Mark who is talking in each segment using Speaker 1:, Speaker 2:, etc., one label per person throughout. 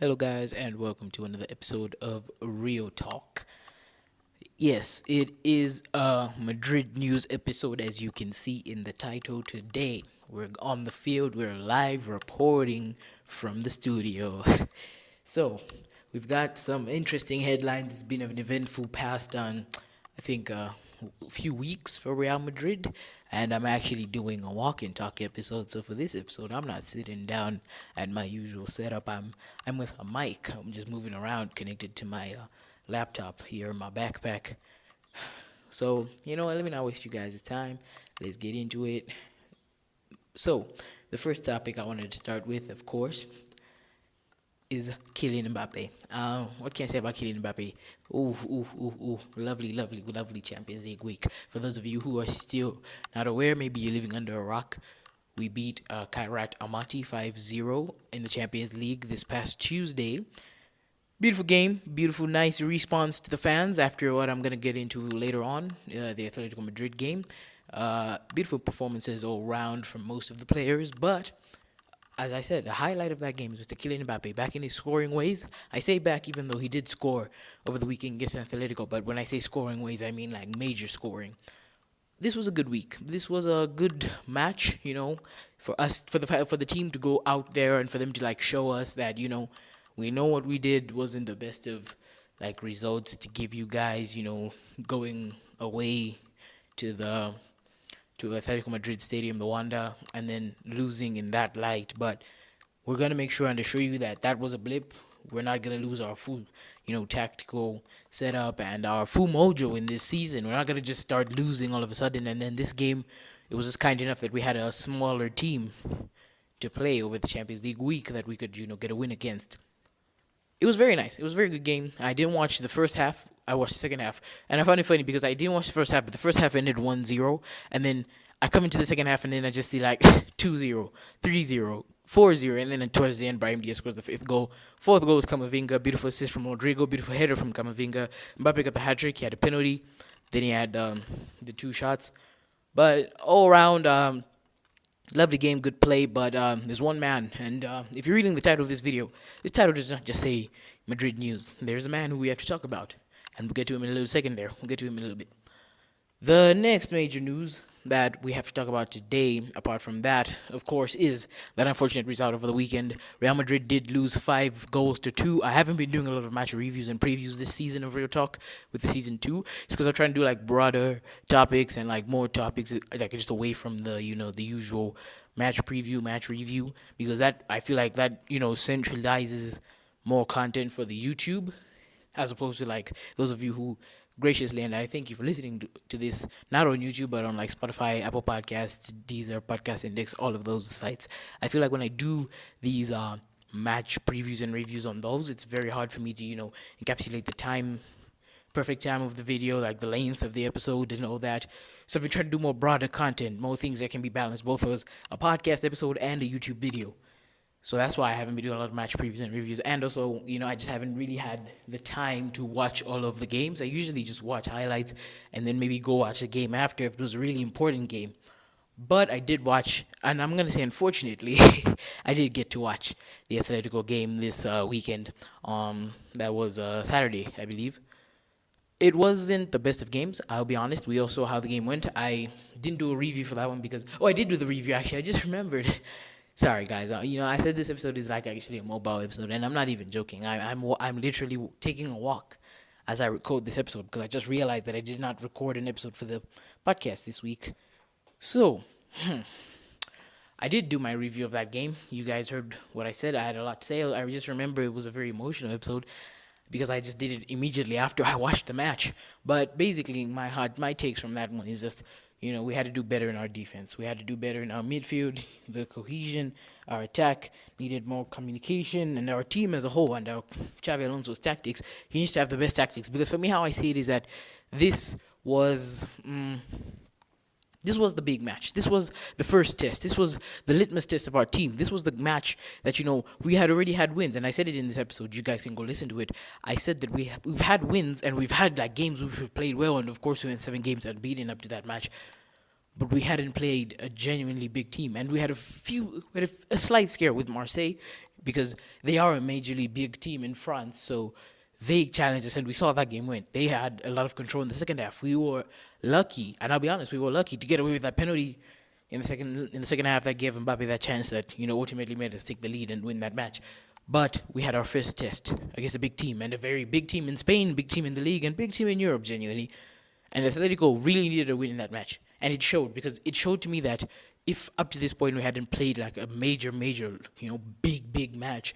Speaker 1: Hello, guys, and welcome to another episode of Real Talk. Yes, it is a Madrid news episode, as you can see in the title today. We're on the field, we're live reporting from the studio. So, we've got some interesting headlines. It's been an eventful past, I think, a few weeks for Real Madrid, and I'm actually doing a walk and talk episode. So for this episode, I'm not sitting down at my usual setup. I'm with a mic. I'm just moving around, connected to my laptop here in my backpack. So let me not waste you guys' time. Let's get into it. So the first topic I wanted to start with, of course, is Kylian Mbappe. What can I say about Kylian Mbappe? Ooh, lovely, lovely, lovely Champions League week. For those of you who are still not aware, maybe you're living under a rock. We beat Kairat Almaty 5-0 in the Champions League this past Tuesday. Beautiful game, beautiful, nice response to the fans after what I'm going to get into later on, the Atletico Madrid game. Beautiful performances all round from most of the players, but as I said, the highlight of that game is Mr. Kylian Mbappe back in his scoring ways. I say back even though he did score over the weekend against Atletico, but when I say scoring ways, I mean like major scoring. This was a good week. This was a good match, for us, for the team to go out there and for them to like show us that we know what we did wasn't the best of like results to give you guys, going away to the to Atletico Madrid Stadium, the Wanda, and then losing in that light. But we're gonna make sure and assure you that that was a blip. We're not gonna lose our full, tactical setup and our full mojo in this season. We're not gonna just start losing all of a sudden. And then this game, it was just kind enough that we had a smaller team to play over the Champions League week that we could, get a win against. It was very nice. It was a very good game. I didn't watch the first half. I watched the second half. And I found it funny because I didn't watch the first half, but the first half ended 1-0. And then I come into the second half and then I just see like 2-0, 3-0, 4-0. And then towards the end, Brahim Diaz scores the fifth goal. Fourth goal was Camavinga. Beautiful assist from Rodrigo. Beautiful header from Camavinga. Mbappe got the hat trick. He had a penalty. Then he had the two shots. But all around, lovely game, good play, but there's one man, and if you're reading the title of this video, this title does not just say Madrid news. There's a man who we have to talk about, and we'll get to him in a little second there. We'll get to him in a little bit. The next major news that we have to talk about today, apart from that, of course, is that unfortunate result over the weekend. Real Madrid did lose 5-2. I haven't been doing a lot of match reviews and previews this season of Real Talk with the season 2. It's because I'm trying to do like broader topics and like more topics like just away from the the usual match preview, match review, because that I feel like that centralizes more content for the YouTube as opposed to like those of you who graciously, and I thank you for listening to this not on YouTube but on like Spotify, Apple Podcasts, Deezer, Podcast Index, all of those sites. I feel like when I do these match previews and reviews on those, it's very hard for me to encapsulate the perfect time of the video, like the length of the episode and all that. So I've been trying to do more broader content, more things that can be balanced, both as a podcast episode and a YouTube video. So that's why I haven't been doing a lot of match previews and reviews. And also, I just haven't really had the time to watch all of the games. I usually just watch highlights and then maybe go watch the game after if it was a really important game. But I did watch, and I'm going to say unfortunately, I did get to watch the Atletico game this weekend. That was Saturday, I believe. It wasn't the best of games, I'll be honest. We all saw how the game went. I didn't do a review for that one because... Oh, I did do the review, actually. I just remembered. Sorry, guys. I said this episode is like actually a mobile episode, and I'm not even joking. I'm literally taking a walk as I record this episode because I just realized that I did not record an episode for the podcast this week. So, I did do my review of that game. You guys heard what I said. I had a lot to say. I just remember it was a very emotional episode because I just did it immediately after I watched the match. But basically, my takes from that one is just, we had to do better in our defense. We had to do better in our midfield, the cohesion, our attack needed more communication, and our team as a whole, and our Xavi Alonso's tactics, he needs to have the best tactics. Because for me, how I see it is that this was... This was the big match. This was the first test. This was the litmus test of our team. This was the match that, we had already had wins. And I said it in this episode. You guys can go listen to it. I said that we've had wins and we've had like games which we've played well. And of course, we went 7 games unbeaten up to that match. But we hadn't played a genuinely big team. And we had a slight scare with Marseille. because they are a majorly big team in France. So they challenged us, and we saw that game went. They had a lot of control in the second half. We were lucky, and I'll be honest, we were lucky to get away with that penalty in the second half that gave Mbappe that chance that ultimately made us take the lead and win that match. But we had our first test against a big team, and a very big team in Spain, big team in the league, and big team in Europe, genuinely. And Atletico really needed a win in that match. And it showed, because it showed to me that if up to this point we hadn't played like a major, big match,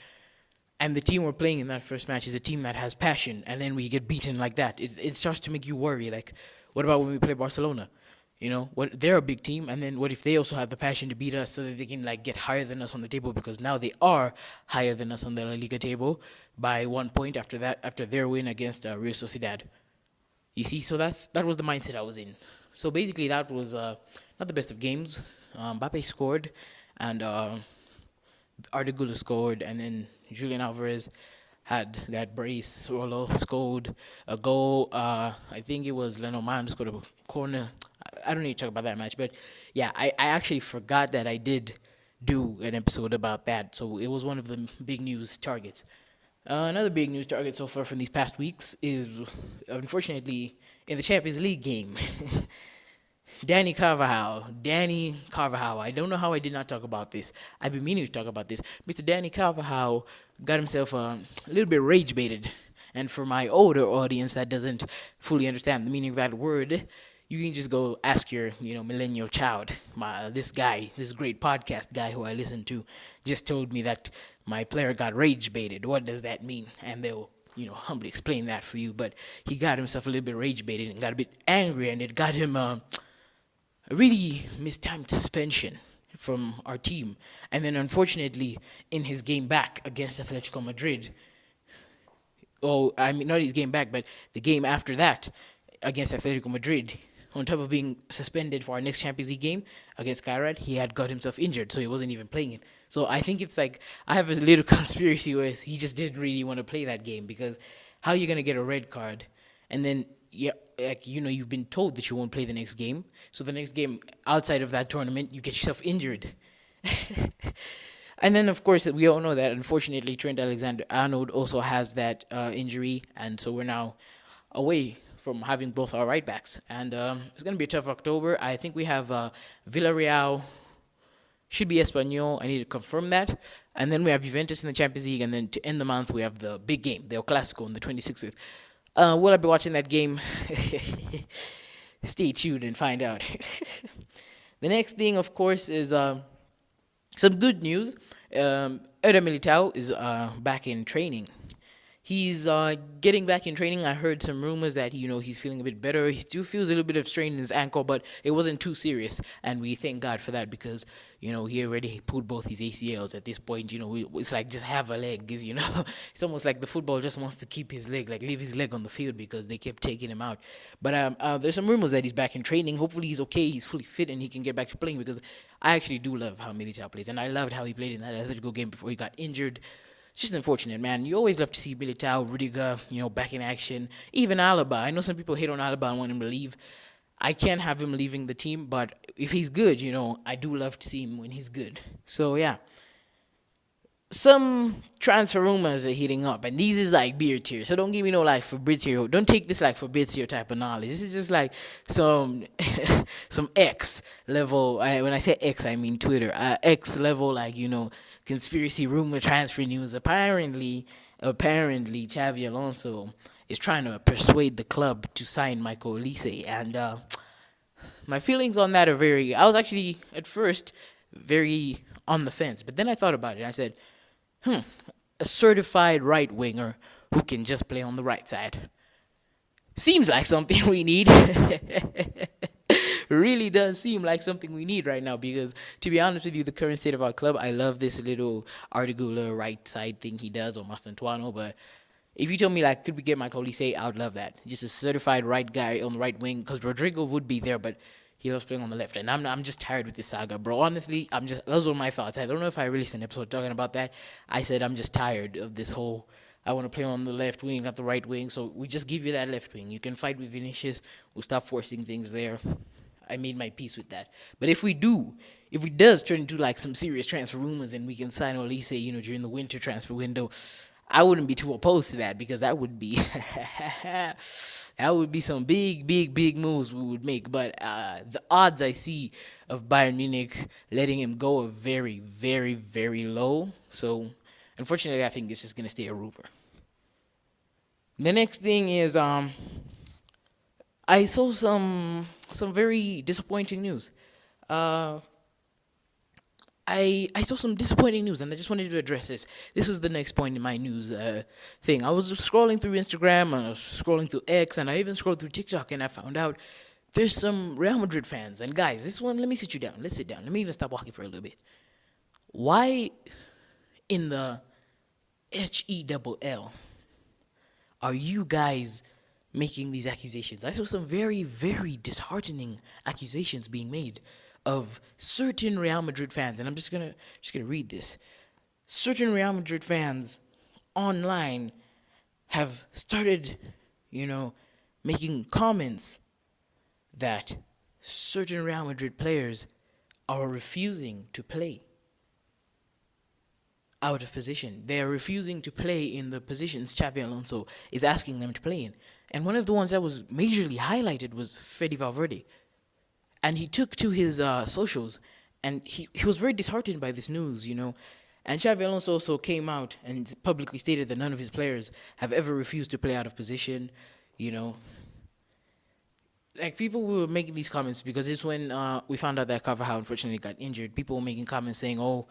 Speaker 1: and the team we're playing in that first match is a team that has passion, and then we get beaten like that, it starts to make you worry. Like, what about when we play Barcelona? What, they're a big team, and then what if they also have the passion to beat us so that they can like get higher than us on the table, because now they are higher than us on the La Liga table by 1 point after their win against Real Sociedad. You see, so that was the mindset I was in. So basically, that was not the best of games. Mbappe scored, and Arda Güler scored, and then Julian Alvarez had that brace. Roloff scored a goal. I think it was Lenormand scored a corner. I don't need to talk about that match, but yeah, I actually forgot that I did do an episode about that. So it was one of the big news targets. Another big news target so far from these past weeks is, unfortunately, in the Champions League game, Danny Carvajal. I don't know how I did not talk about this. I've been meaning to talk about this. Mr. Danny Carvajal got himself a little bit rage baited. And for my older audience that doesn't fully understand the meaning of that word, you can just go ask your, millennial child. This great podcast guy who I listen to, just told me that my player got rage baited. What does that mean? And they'll, humbly explain that for you. But he got himself a little bit rage baited and got a bit angry, and it got him a really mistimed suspension from our team. And then, unfortunately, in his game back against Atletico Madrid, not his game back, but the game after that against Atletico Madrid, on top of being suspended for our next Champions League game against Kairat, he had got himself injured, so he wasn't even playing it. So I think it's like, I have a little conspiracy where he just didn't really want to play that game, because how are you going to get a red card? And then, you've been told that you won't play the next game. So the next game outside of that tournament, you get yourself injured. And then, of course, we all know that, unfortunately, Trent Alexander-Arnold also has that injury, and so we're now away from having both our right backs. And it's going to be a tough October. I think we have Villarreal, should be Espanyol. I need to confirm that. And then we have Juventus in the Champions League. And then to end the month, we have the big game, the El Clasico, on the 26th. Will I be watching that game? Stay tuned and find out. The next thing, of course, is some good news. Eder Militao is back in training. He's getting back in training. I heard some rumors that, he's feeling a bit better. He still feels a little bit of strain in his ankle, but it wasn't too serious. And we thank God for that, because, he already pulled both his ACLs at this point. It's like, just have a leg. It's almost like the football just wants to keep his leg, like leave his leg on the field, because they kept taking him out. But there's some rumors that he's back in training. Hopefully he's okay, he's fully fit, and he can get back to playing, because I actually do love how Militao plays. And I loved how he played in that Atletico game before he got injured. It's just unfortunate, man. You always love to see Militao, Rudiger, back in action. Even Alaba. I know some people hate on Alaba and want him to leave. I can't have him leaving the team, but if he's good, I do love to see him when he's good. So, yeah. Some transfer rumors are heating up, and these is like beer tier. So don't give me no like Fabrizio. Don't take this like Fabrizio type of knowledge. This is just like some some X level. When I say X, I mean Twitter. X level, like conspiracy rumor transfer news. Apparently, Xavi Alonso is trying to persuade the club to sign Michael Olise, and my feelings on that are I was actually at first very on the fence, but then I thought about it. I said, a certified right winger who can just play on the right side seems like something we need. Really does seem like something we need right now, because to be honest with you, the current state of our club, I love this little Arda Güler right side thing he does, or Mastantuano, but if you tell me like, could we get Michael Olise, I would love that. Just a certified right guy on the right wing, because Rodrigo would be there, but he loves playing on the left, and I'm just tired with this saga, bro. Honestly, those were my thoughts. I don't know if I released an episode talking about that. I said I'm just tired of this whole, I want to play on the left wing, not the right wing, so we just give you that left wing. You can fight with Vinicius. We'll stop forcing things there. I made my peace with that. But if it does turn into like some serious transfer rumors and we can sign Olise, during the winter transfer window, I wouldn't be too opposed to that, because that would be that would be some big, big, big moves we would make. But the odds I see of Bayern Munich letting him go are very, very, very low. So unfortunately, I think this is gonna stay a rumor. The next thing is I saw some very disappointing news. I saw some disappointing news, and I just wanted to address this. This was the next point in my news thing. I was scrolling through Instagram, and I was scrolling through X, and I even scrolled through TikTok, and I found out there's some Real Madrid fans. And guys, this one, let me sit you down. Let's sit down. Let me even stop walking for a little bit. Why in the HELL are you guys making these accusations? I saw some very, very disheartening accusations being made of certain Real Madrid fans, and I'm just gonna read this. Certain Real Madrid fans online have started, making comments that certain Real Madrid players are refusing to play out of position. They are refusing to play in the positions Xabi Alonso is asking them to play in. And one of the ones that was majorly highlighted was Fede Valverde. And he took to his socials, and he was very disheartened by this news, And Xabi Alonso also came out and publicly stated that none of his players have ever refused to play out of position, Like, people were making these comments because it's when we found out that Carvajal unfortunately got injured. People were making comments saying, oh,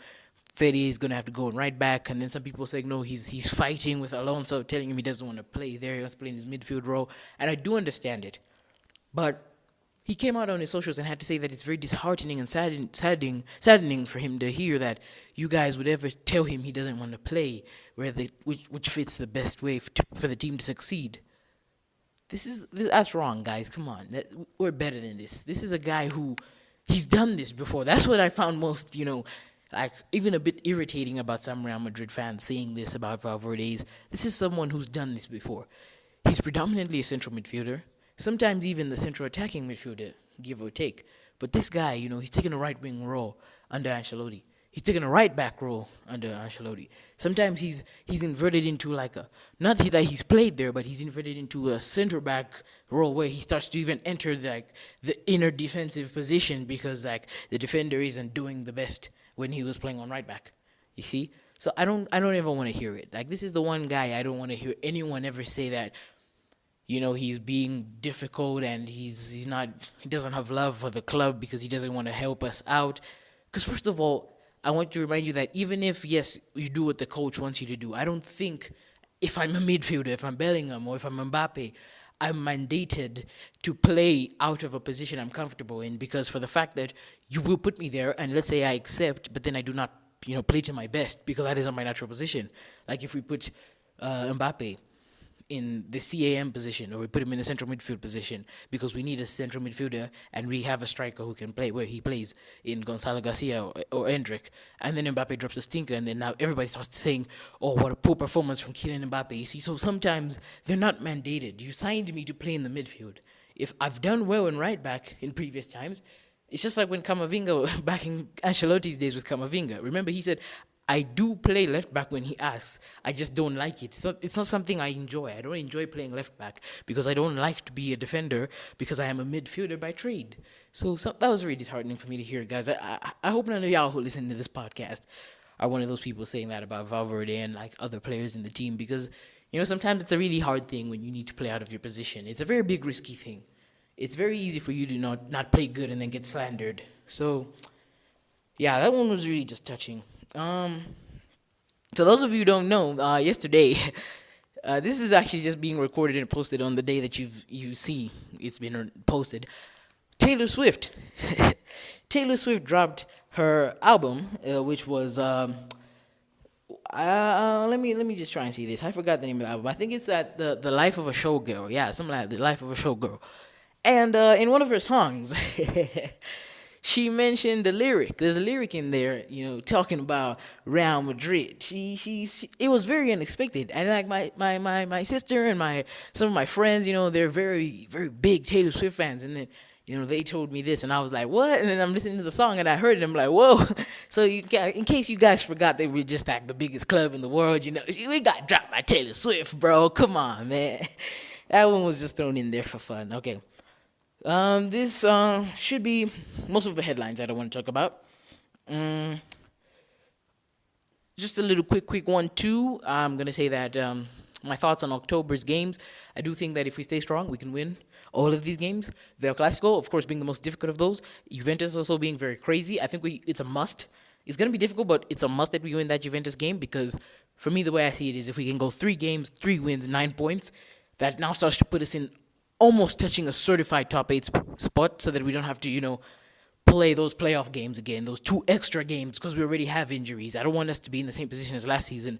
Speaker 1: Fede is going to have to go right back. And then some people saying, no, he's fighting with Alonso, telling him he doesn't want to play there. He wants to play in his midfield role. And I do understand it. But he came out on his socials and had to say that it's very disheartening and saddening for him to hear that you guys would ever tell him he doesn't want to play, which fits the best way for the team to succeed. That's wrong, guys. Come on, we're better than this. This is a guy he's done this before. That's what I found most, like even a bit irritating about some Real Madrid fans saying this about Valverde. This is someone who's done this before. He's predominantly a central midfielder. Sometimes even the central attacking midfielder, give or take. But this guy, he's taking a right wing role under Ancelotti. He's taking a right back role under Ancelotti. Sometimes he's inverted into not that he's played there, but he's inverted into a center back role where he starts to even enter the inner defensive position because the defender isn't doing the best when he was playing on right back. You see? So I don't ever want to hear it. This is the one guy I don't want to hear anyone ever say that he's being difficult and he doesn't have love for the club because he doesn't want to help us out. Because first of all, I want to remind you that even if, yes, you do what the coach wants you to do, I don't think if I'm a midfielder, if I'm Bellingham or if I'm Mbappe, I'm mandated to play out of a position I'm comfortable in, because for the fact that you will put me there and let's say I accept, but then I do not, play to my best because that is not my natural position. Like if we put Mbappe in the CAM position, or we put him in the central midfield position because we need a central midfielder and we have a striker who can play where he plays in Gonzalo Garcia or Endrick, and then Mbappe drops a stinker, and then now everybody starts saying, oh, what a poor performance from Kylian Mbappe. You see, so sometimes they're not mandated. You signed me to play in the midfield. If I've done well in right back in previous times, it's just like when Camavinga, back in Ancelotti's days with Camavinga. Remember, he said, I do play left back when he asks. I just don't like it. It's not something I enjoy. I don't enjoy playing left back because I don't like to be a defender because I am a midfielder by trade. So that was very disheartening for me to hear, guys. I hope none of y'all who listen to this podcast are one of those people saying that about Valverde and other players in the team, because sometimes it's a really hard thing when you need to play out of your position. It's a very big risky thing. It's very easy for you to not play good and then get slandered. So yeah, that one was really just touching. For those of you who don't know, yesterday, this is actually just being recorded and posted on the day that you see it's been posted. Taylor Swift dropped her album, which was let me just try and see this. I forgot the name of the album. I think it's at the Life of a Showgirl. Yeah, something like The Life of a Showgirl. And in one of her songs, she mentioned the lyric. There's a lyric in there, talking about Real Madrid. It was very unexpected. And like my sister and some of my friends, they're very, very big Taylor Swift fans. And then, they told me this, and I was like, what? And then I'm listening to the song, and I heard it, and I'm like, whoa. So in case you guys forgot that we're just like the biggest club in the world, we got dropped by Taylor Swift, bro. Come on, man. That one was just thrown in there for fun. Okay. This should be most of the headlines that I want to talk about. Just a little quick one too. I'm gonna say that my thoughts on October's games. I do think that if we stay strong, we can win all of these games. The Clasico, of course, being the most difficult of those. Juventus also being very crazy. I think it's a must. It's gonna be difficult, but it's a must that we win that Juventus game, because for me, the way I see it is, if we can go 3 games, 3 wins, 9 points, that now starts to put us in almost touching a certified top 8 spot, so that we don't have to, play those playoff games again, those 2 extra games, because we already have injuries. I don't want us to be in the same position as last season,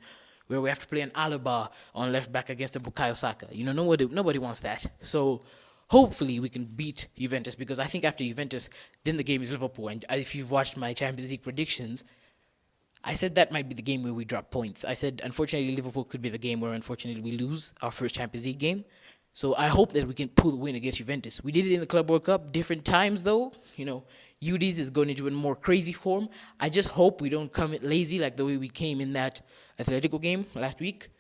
Speaker 1: where we have to play an Alaba on left back against a Bukayo Saka. Nobody wants that. So hopefully we can beat Juventus, because I think after Juventus, then the game is Liverpool. And if you've watched my Champions League predictions, I said that might be the game where we drop points. I said, unfortunately, Liverpool could be the game where, unfortunately, we lose our first Champions League game. So I hope that we can pull the win against Juventus. We did it in the Club World Cup, different times though. UD's is going into a more crazy form. I just hope we don't come lazy like the way we came in that Atletico game last week.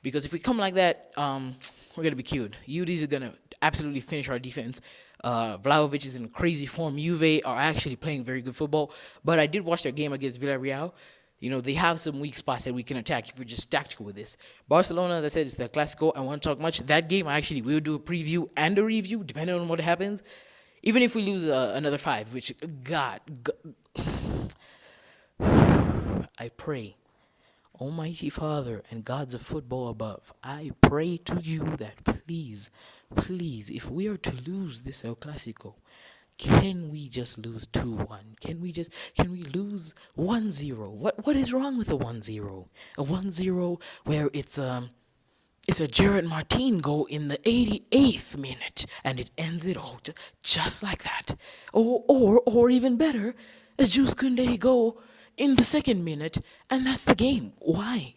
Speaker 1: Because if we come like that, we're going to be killed. UD's is going to absolutely finish our defense. Vlahovic is in crazy form. Juve are actually playing very good football. But I did watch their game against Villarreal. They have some weak spots that we can attack if we're just tactical with this. Barcelona, as I said, it's the Clasico. I won't talk much. That game, I actually will do a preview and a review, depending on what happens. Even if we lose another 5, which, God, I pray, Almighty Father and gods of football above, I pray to you that please, if we are to lose this El Clasico, can we just lose 2-1? Can we lose 1-0? What is wrong with a 1-0? A 1-0 where it's a Gerard Martin goal in the 88th minute, and it ends it all just like that. Or even better, a Jules Koundé goal in the 2nd minute, and that's the game. Why?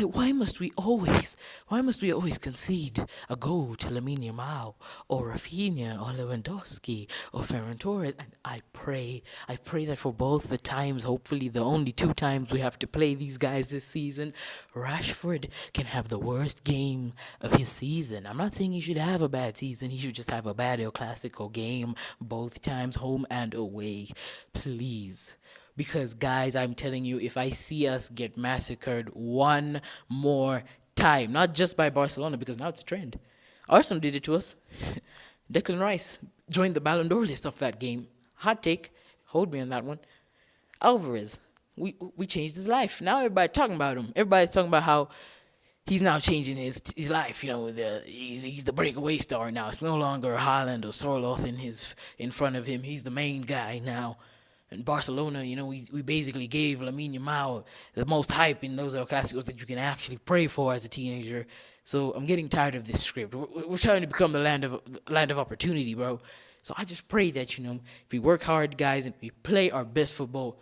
Speaker 1: Why must we always concede a goal to Lamine Yamal or Rafinha or Lewandowski or Ferran Torres? And I pray that for both the times, hopefully the only 2 times we have to play these guys this season, Rashford can have the worst game of his season. I'm not saying he should have a bad season. He should just have a bad El Clasico game both times, home and away. Please. Because, guys, I'm telling you, if I see us get massacred one more time, not just by Barcelona, because now it's a trend. Arsenal did it to us. Declan Rice joined the Ballon d'Or list of that game. Hot take. Hold me on that one. Alvarez. We changed his life. Now everybody's talking about him. Everybody's talking about how he's now changing his life. He's the breakaway star now. It's no longer Haaland or Sorloth in front of him. He's the main guy now. In Barcelona, we basically gave Lamine Yamal the most hype in those El Clásicos that you can actually pray for as a teenager. So I'm getting tired of this script. We're trying to become the land of opportunity, bro. So I just pray that, if we work hard, guys, and we play our best football,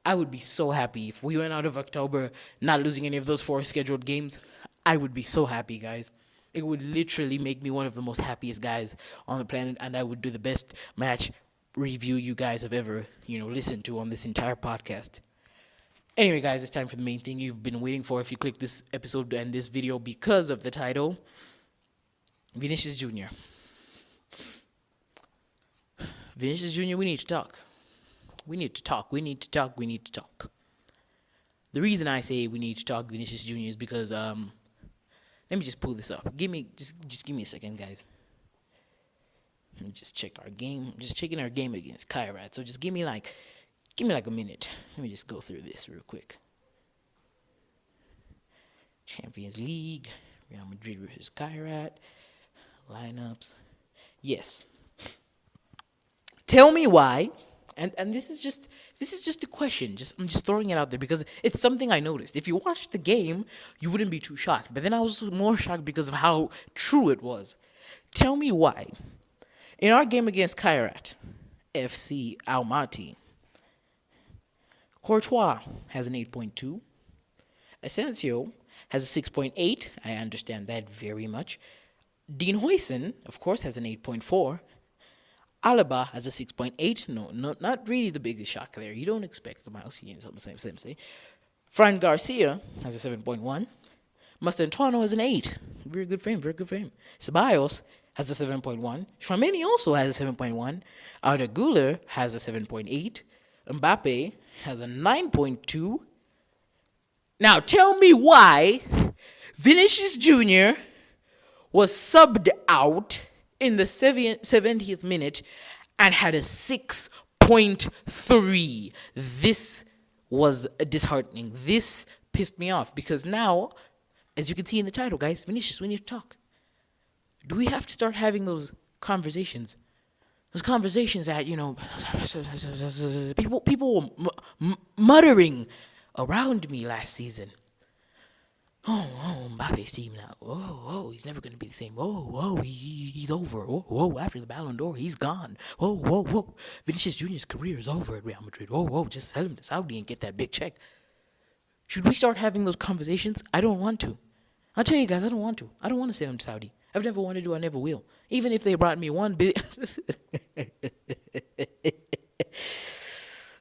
Speaker 1: I would be so happy. If we went out of October not losing any of those 4 scheduled games, I would be so happy, guys. It would literally make me one of the most happiest guys on the planet, and I would do the best match review you guys have ever, listened to on this entire podcast. Anyway, guys, it's time for the main thing you've been waiting for. If you click this episode and this video because of the title, Vinicius Jr. Vinicius Jr., we need to talk. We need to talk. The reason I say we need to talk Vinicius Jr. is because, let me just pull this up. Just give me a second, guys. Let me just check our game. I'm just checking our game against Kairat. So just give me like a minute. Let me just go through this real quick. Champions League, Real Madrid versus Kairat, lineups. Yes. Tell me why. And this is just a question. I'm just throwing it out there because it's something I noticed. If you watched the game, you wouldn't be too shocked. But then I was more shocked because of how true it was. Tell me why. In our game against Kairat, FC Almaty, Courtois has an 8.2. Asensio has a 6.8. I understand that very much. Dean Huijsen, of course, has an 8.4. Alaba has a 6.8. No, not really the biggest shock there. You don't expect the Miles Keane, same. Fran Garcia has a 7.1. Mastantuano has an 8. Very good for him. Ceballos has a 7.1. Tchouameni also has a 7.1. Arda Güler has a 7.8. Mbappe has a 9.2. Now tell me why Vinicius Jr. was subbed out in the 70th minute and had a 6.3. This was disheartening. This pissed me off because now, as you can see in the title, guys, Vinicius, we need to talk. Do we have to start having those conversations? Those conversations that, people were muttering around me last season. Mbappe's team now. He's never going to be the same. He's over. After the Ballon d'Or, he's gone. Vinicius Jr.'s career is over at Real Madrid. Just sell him to Saudi and get that big check. Should we start having those conversations? I don't want to. I'll tell you guys, I don't want to. I don't want to sell him to Saudi. I've never wanted to. I never will. Even if they brought me $1 billion.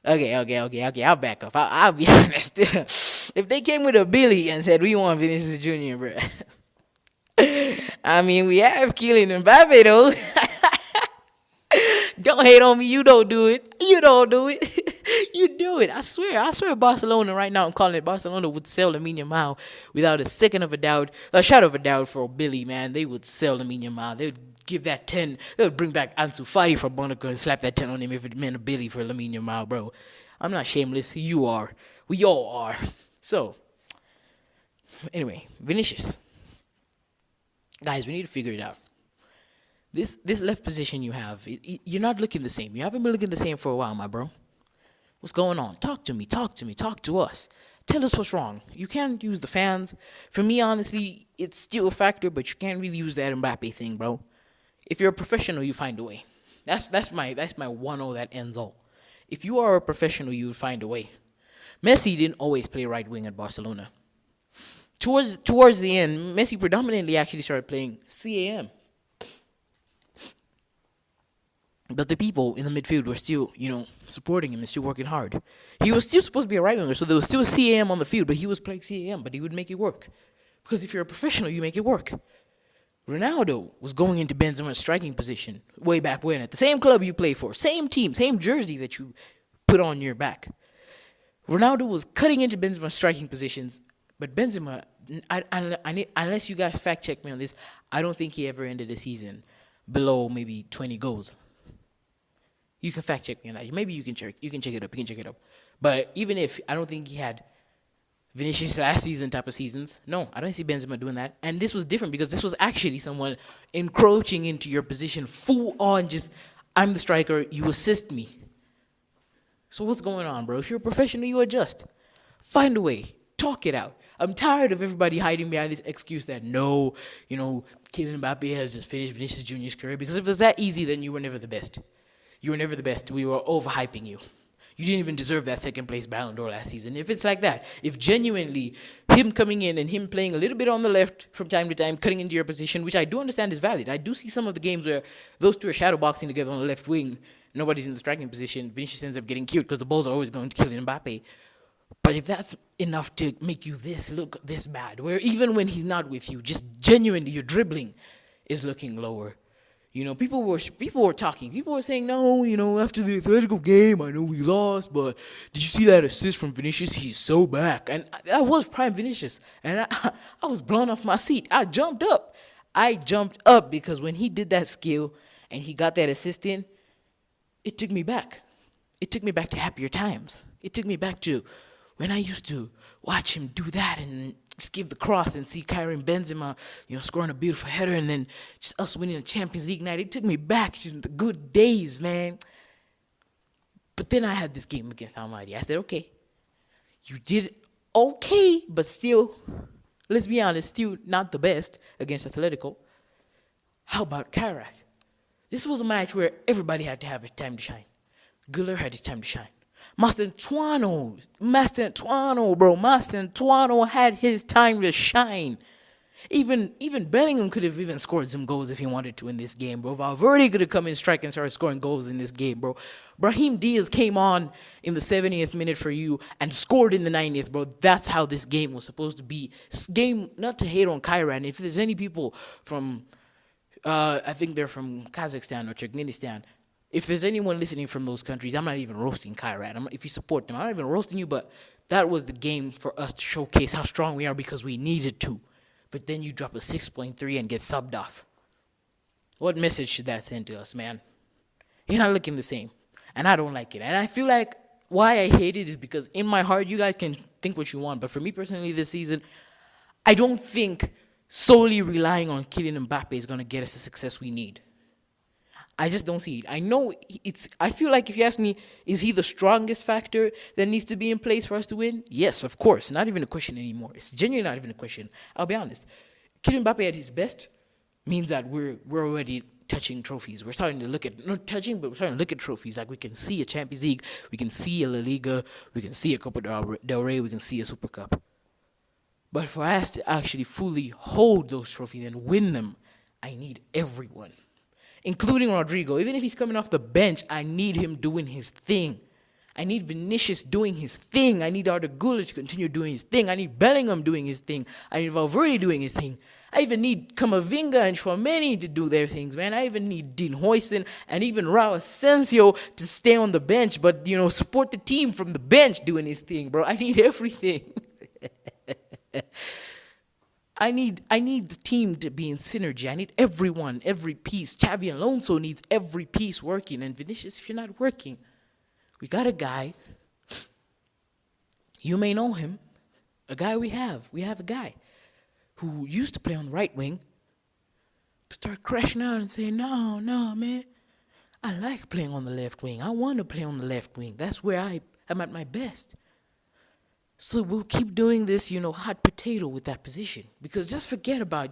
Speaker 1: Okay. I'll back up. I'll be honest. If they came with $1 billion and said we want Vinicius Jr., bro. I mean, we have Kylian Mbappe though. Don't hate on me. You don't do it. You do it. I swear. Barcelona right now. I'm calling it. Barcelona would sell Lamine Yamal without a shadow of a doubt for Billy. Man, they would sell Lamine Yamal. They would give that 10. They would bring back Ansu Fati from Monaco and slap that 10 on him if it meant a Billy for Lamine Yamal, bro. I'm not shameless. You are. We all are. So, anyway, Vinicius. Guys, we need to figure it out. This left position you have, you're not looking the same. You haven't been looking the same for a while, my bro. What's going on? Talk to me. Talk to us. Tell us what's wrong. You can't use the fans. For me, honestly, it's still a factor, but you can't really use that Mbappe thing, bro. If you're a professional, you find a way. That's my 1-0 that ends all. If you are a professional, you would find a way. Messi didn't always play right wing at Barcelona. Towards the end, Messi predominantly actually started playing CAM. But the people in the midfield were still, supporting him and still working hard. He was still supposed to be a right winger, so there was still CAM on the field, but he was playing CAM, but he would make it work. Because if you're a professional, you make it work. Ronaldo was going into Benzema's striking position way back when, at the same club you play for, same team, same jersey that you put on your back. Ronaldo was cutting into Benzema's striking positions, but Benzema, unless you guys fact check me on this, I don't think he ever ended the season below maybe 20 goals. You can fact check me on that. Maybe you can check it up. But even if, I don't think he had Vinicius last season type of seasons. No, I don't see Benzema doing that. And this was different because this was actually someone encroaching into your position full on just, I'm the striker, you assist me. So what's going on, bro? If you're a professional, you adjust. Find a way. Talk it out. I'm tired of everybody hiding behind this excuse that no, Kylian Mbappe has just finished Vinicius Jr.'s career. Because if it was that easy, then you were never the best. You were never the best. We were overhyping you. You didn't even deserve that second place Ballon d'Or last season. If it's like that, if genuinely him coming in and him playing a little bit on the left from time to time, cutting into your position, which I do understand is valid. I do see some of the games where those two are shadow boxing together on the left wing. Nobody's in the striking position. Vinicius ends up getting cute because the balls are always going to Kylian Mbappe. But if that's enough to make you look this bad, where even when he's not with you, just genuinely your dribbling is looking lower. People were talking. People were saying, no, after the Atletico game, I know we lost, but did you see that assist from Vinicius? He's so back. And that was prime Vinicius. And I was blown off my seat. I jumped up because when he did that skill and he got that assist in, it took me back. It took me back to happier times. It took me back to when I used to watch him do that and just give the cross and see Karim Benzema, scoring a beautiful header and then just us winning the Champions League night. It took me back to the good days, man. But then I had this game against Almighty. I said, okay, you did okay, but still, let's be honest, still not the best against Atletico. How about Karat? This was a match where everybody had to have his time to shine. Güler had his time to shine. Mastantuano, bro. Mastantuano had his time to shine. Even Bellingham could have even scored some goals if he wanted to in this game, bro. Valverde could have come in strike and started scoring goals in this game, bro. Brahim Diaz came on in the 70th minute for you and scored in the 90th, bro. That's how this game was supposed to be. This game, not to hate on Kairan. If there's any people from, I think they're from Kazakhstan or Turkmenistan, if there's anyone listening from those countries, I'm not even roasting Kairat. If you support them, I'm not even roasting you, but that was the game for us to showcase how strong we are because we needed to. But then you drop a 6.3 and get subbed off. What message should that send to us, man? You're not looking the same. And I don't like it. And I feel like why I hate it is because in my heart, you guys can think what you want. But for me personally this season, I don't think solely relying on Kylian Mbappe is going to get us the success we need. I just don't see it. I feel like if you ask me, is he the strongest factor that needs to be in place for us to win? Yes, of course. Not even a question anymore. It's genuinely not even a question. I'll be honest. Kylian Mbappe at his best means that we're already touching trophies. We're starting to look at, not touching, but we're starting to look at trophies. Like we can see a Champions League, we can see a La Liga, we can see a Copa del Rey, we can see a Super Cup. But for us to actually fully hold those trophies and win them, I need everyone, including Rodrigo. Even if he's coming off the bench, I need him doing his thing. I need Vinicius doing his thing. I need Arda Güler to continue doing his thing. I need Bellingham doing his thing. I need Valverde doing his thing. I even need Camavinga and Tchouameni to do their things, man. I even need Dean Huijsen and even Raul Asensio to stay on the bench, but, support the team from the bench doing his thing, bro. I need everything. I need the team to be in synergy. I need everyone, every piece. Xabi Alonso needs every piece working. And Vinicius, if you're not working, we got a guy. You may know him. A guy we have. We have a guy who used to play on the right wing. Start crashing out and saying, no, man. I like playing on the left wing. I want to play on the left wing. That's where I'm at my best. So we'll keep doing this, hot potato with that position. Because just forget about,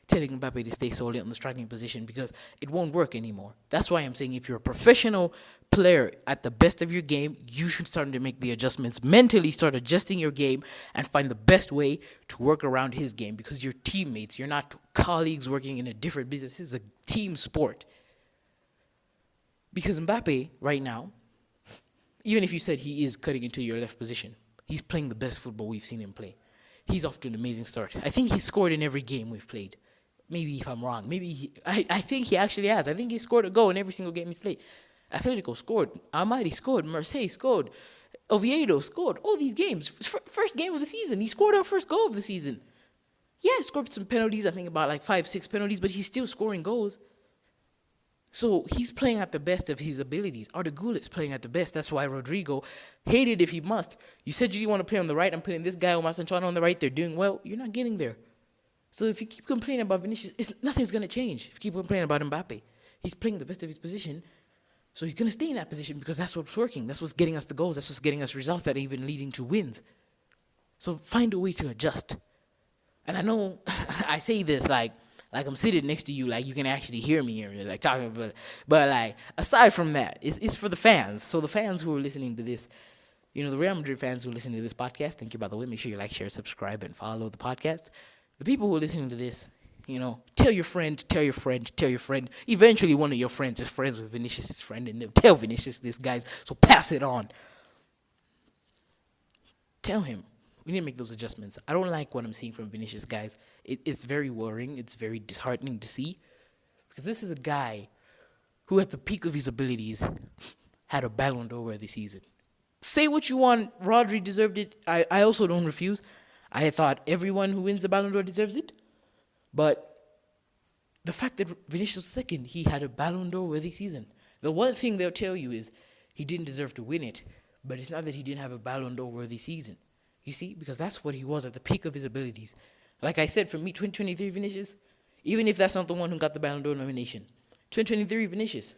Speaker 1: telling Mbappe to stay solely on the striking position because it won't work anymore. That's why I'm saying if you're a professional player at the best of your game, you should start to make the adjustments. Mentally start adjusting your game and find the best way to work around his game because you're teammates. You're not colleagues working in a different business. This is a team sport. Because Mbappe, right now, even if you said he is cutting into your left position, he's playing the best football we've seen him play. He's off to an amazing start. I think he scored in every game we've played. Maybe if I'm wrong. I think he actually has. I think he scored a goal in every single game he's played. Atletico scored. Almighty scored. Marseille scored. Oviedo scored. All these games. First game of the season. He scored our first goal of the season. Yeah, he scored some penalties. I think about 5-6 penalties. But he's still scoring goals. So he's playing at the best of his abilities. Arda Güler is playing at the best. That's why Rodrigo hated if he must. You said you want to play on the right. I'm putting this guy on Mastantuano on the right. They're doing well. You're not getting there. So if you keep complaining about Vinicius, nothing's going to change. If you keep complaining about Mbappe, he's playing the best of his position. So he's going to stay in that position because that's what's working. That's what's getting us the goals. That's what's getting us results that are even leading to wins. So find a way to adjust. And I know I say this like I'm sitting next to you, like you can actually hear me here, like talking about it. But like aside from that, it's for the fans. So the fans who are listening to this, the Real Madrid fans who are listening to this podcast, thank you by the way. Make sure you like, share, subscribe, and follow the podcast. The people who are listening to this, tell your friend, tell your friend, tell your friend. Eventually one of your friends is friends with Vinicius' friend, and they'll tell Vinicius this, guys. So pass it on. Tell him. We need to make those adjustments. I don't like what I'm seeing from Vinicius, guys. It's very worrying. It's very disheartening to see. Because this is a guy who, at the peak of his abilities, had a Ballon d'Or worthy season. Say what you want. Rodri deserved it. I also don't refuse. I thought everyone who wins the Ballon d'Or deserves it. But the fact that Vinicius was second, he had a Ballon d'Or worthy season. The one thing they'll tell you is he didn't deserve to win it. But it's not that he didn't have a Ballon d'Or worthy season. You see, because that's what he was at the peak of his abilities. Like I said, for me, 2023 Vinicius, even if that's not the one who got the Ballon d'Or nomination, 2023 Vinicius,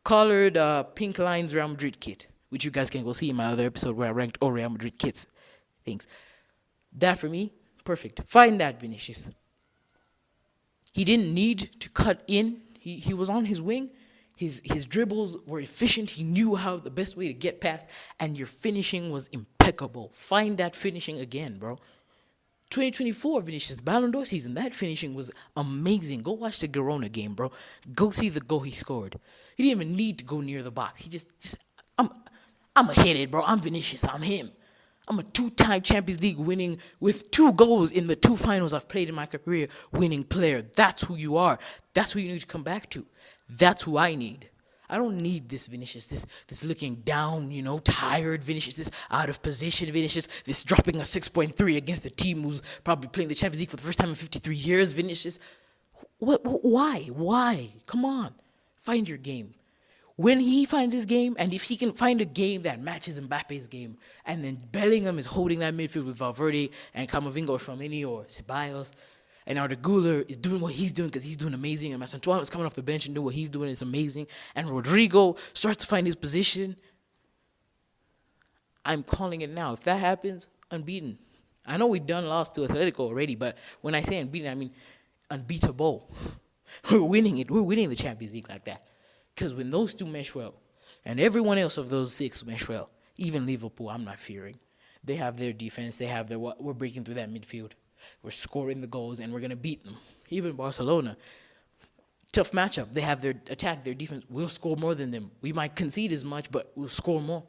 Speaker 1: colored pink lines Real Madrid kit, which you guys can go see in my other episode where I ranked all Real Madrid kits. Things. That for me, perfect. Find that Vinicius. He didn't need to cut in. He was on his wing. His dribbles were efficient. He knew how the best way to get past, and your finishing was impeccable. Find that finishing again, bro. 2024 Vinicius Ballon d'Or season, that finishing was amazing. Go watch the Girona game, bro. Go see the goal he scored. He didn't even need to go near the box. He just I'm a hit it, bro. I'm Vinicius. I'm him. I'm a two-time Champions League winning with 2 goals in the 2 finals I've played in my career winning player. That's who you are. That's who you need to come back to. That's who I need. I don't need this Vinicius, this looking down, tired Vinicius, this out of position Vinicius, this dropping a 6.3 against a team who's probably playing the Champions League for the first time in 53 years Vinicius. Why? Come on. Find your game. When he finds his game, and if he can find a game that matches Mbappe's game, and then Bellingham is holding that midfield with Valverde and Camavinga or Tchouaméni or Ceballos, and Arda Güler is doing what he's doing because he's doing amazing, and Masantuano is coming off the bench and doing what he's doing, it's amazing, and Rodrigo starts to find his position, I'm calling it now. If that happens, unbeaten. I know we've lost to Atletico already, but when I say unbeaten, I mean unbeatable. We're winning it. We're winning the Champions League like that. Because when those 2 mesh well, and everyone else of those 6 mesh well, even Liverpool, I'm not fearing. They have their defense. They have we're breaking through that midfield. We're scoring the goals, and we're going to beat them. Even Barcelona, tough matchup. They have their attack, their defense. We'll score more than them. We might concede as much, but we'll score more.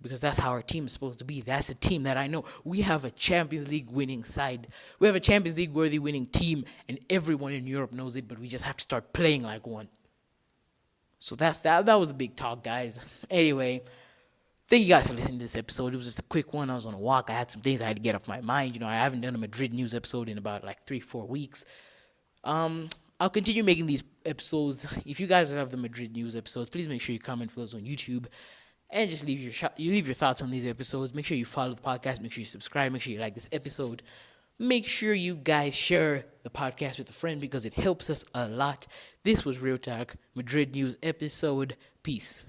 Speaker 1: Because that's how our team is supposed to be. That's a team that I know. We have a Champions League winning side. We have a Champions League worthy winning team, and everyone in Europe knows it, but we just have to start playing like one. So that was a big talk, guys. Anyway, thank you guys for listening to this episode. It was just a quick one. I was on a walk. I had some things I had to get off my mind. I haven't done a Madrid news episode in about 3-4 weeks. I'll continue making these episodes. If you guys love the Madrid news episodes, please make sure you comment for those on YouTube. And just leave your thoughts on these episodes. Make sure you follow the podcast. Make sure you subscribe. Make sure you like this episode. Make sure you guys share the podcast with a friend because it helps us a lot. This was Real Talk Madrid News episode. Peace.